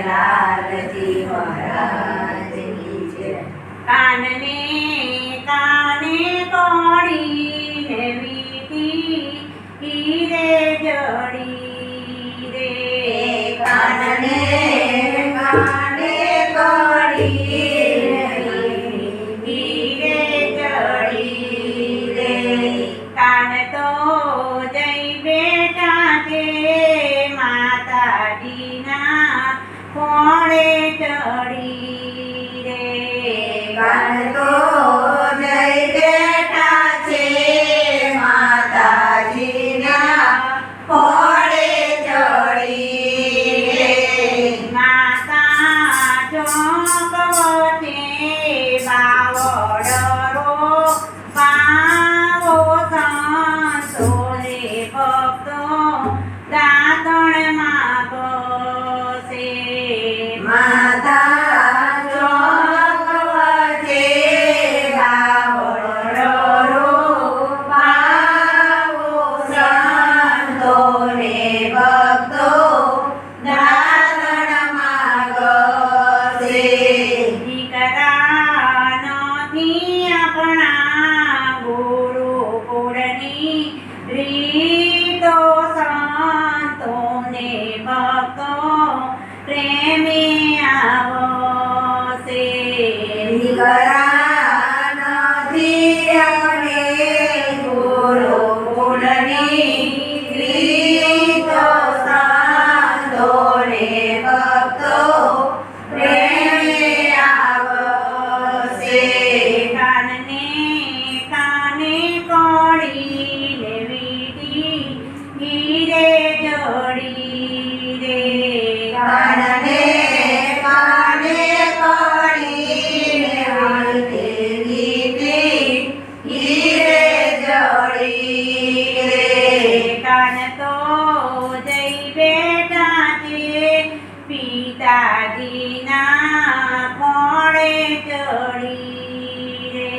લાલજી મહારાજની જય. કાનને કાને કોડીને વીટી હીરે જડી રે. કાનને કાને કોડીને હીરે જડી રે. કાન તો જઈ બેઠા છે માતાજીના કોળે ચડી રે. કાન તો જય બેઠા છે માતાજીના ખોળે ચડી રે. માતા ચોકવટે બાવડરો પાવો સંતો રે ભક્તો દાતણ માગશે. માતા ચોકવટે બાવળો પાવો સંતોને ભક્તો દાતણ માગશે. દીકરા નથી આપણા ગુરુકુળની રીતો સંતોને ભક્તો પ્રેમે આવશે. દીકરા નથી આપણે ગુરુકુળની રીતો સંતોને ભક્તો પ્રેમે આવશે. કાનને કાને કોડીને વીટી હીરે જડી રે. કાનને કાને કોડીને વીટી હીરે જડી રે. કાન તો જઈ બેઠા છે પિતાજીના કોળે ચડી રે.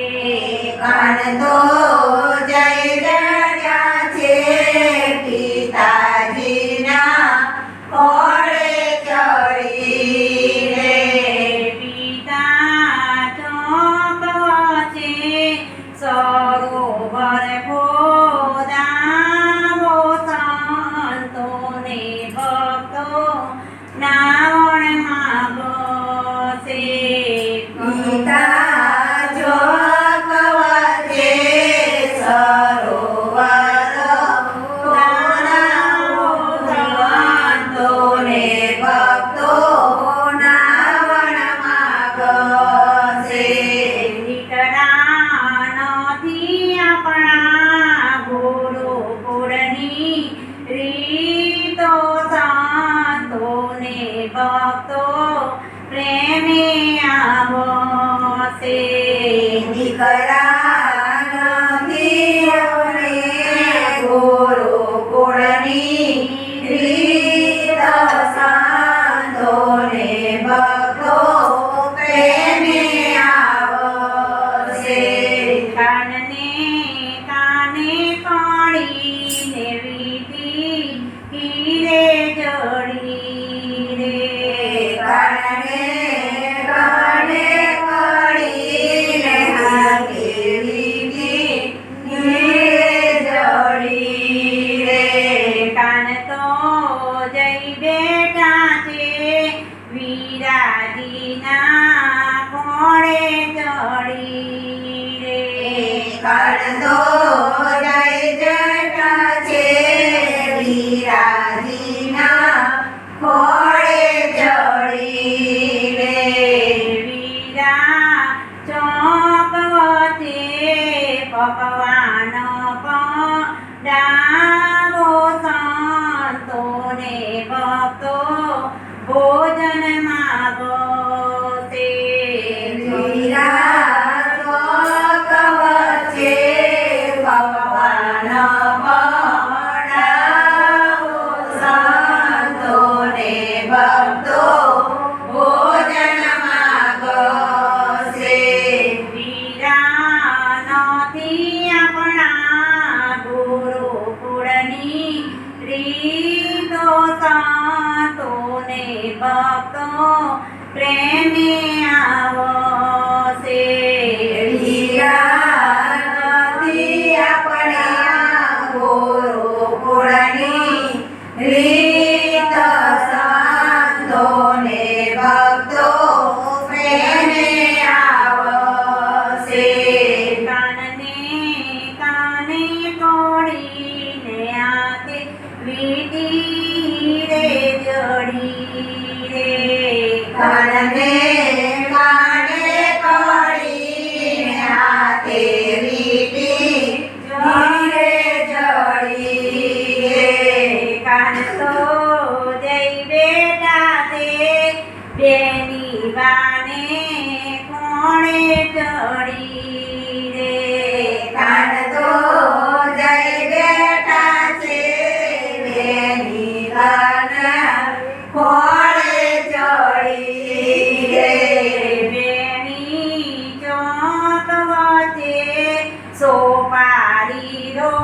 કાન તો જય રહ્યા છે પિતાજીના ખોળે ચડી રે. પિતા ચોક વચ્ચે સરોવર ખોદાવો સંતોને ભક્તો નાવણ માગશે. પિતા જોગવતે સરોવર ખોદાવો સંતોને ભક્તો નાવણ માગશે. દીકરા નથી આપણા ગુરુકુળની રીતો સંતોને ભક્તો પ્રેમે આવશે. દીકરા નથી આપણે ગુરુકુળની રીત સંતોને ભક્તો પ્રેમે આવશે. કાનને કાને કોડીને વીટી હીરે જડી રે. કાનને કાને કોડીને હાથે વીટી હીરે જડી રે. કાન તો જઈ બેઠા છે વીરાજીના કોળે ચડી રે. કાન તો જય જટા છે વીરાજીના ખોળે ચડી રે. વીરા ચોક વચ્ચે પકવાન પડાવો સંતોને ભક્તો ભોજન માગશે. વીરા ચોક વચ્ચે ભગવાન પડાવો સંતોને ભક્તો ભોજન માગશે. વીરા નથી આપણા ગુરુકુળની રીતો સંતોને ભક્તો પ્રેમે આવો છે લીલાથી આપણે ગુરુકુળની રીત સંતોને ભક્તો પ્રેમે આવશે. કાનને કાને કોડીને આતે વીટી રે જડી રે કાનને કાને કળીને હાથે વીંટી ધીરે જડી રે. કાન તો જઈ બેટા તે બેની બાને કોણે ચડી રે કાન તો જય બેટા છે બેની કાન ખોળે ચડી રે. બેની ચોક વચ્ચે સોપારી રો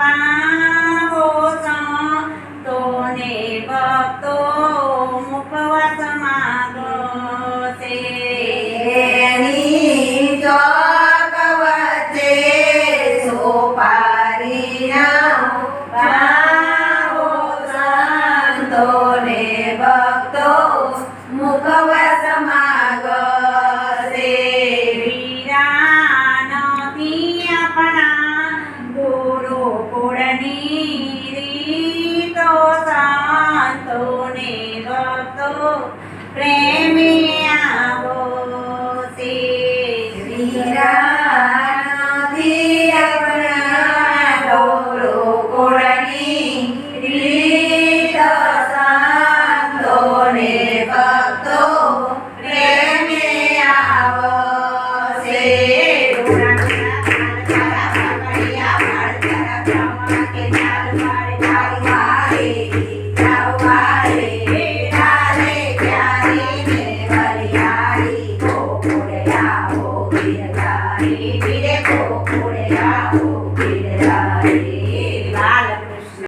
પાવો સંતોને ભક્તો મુખવાસ માગો છે એની ચોક વચ્ચે સોપારીના ભાવો સંતોને ભક્તો મુખવાસ માગશે. વીરા નથી આપણા ગુરુકુળની રીતો સંતોને ભક્તો પ્રેમે આવો છે વીરાથી આપણા ગુરુકુળની રીત સંતોને ભક્તો પ્રેમે આવશે. રે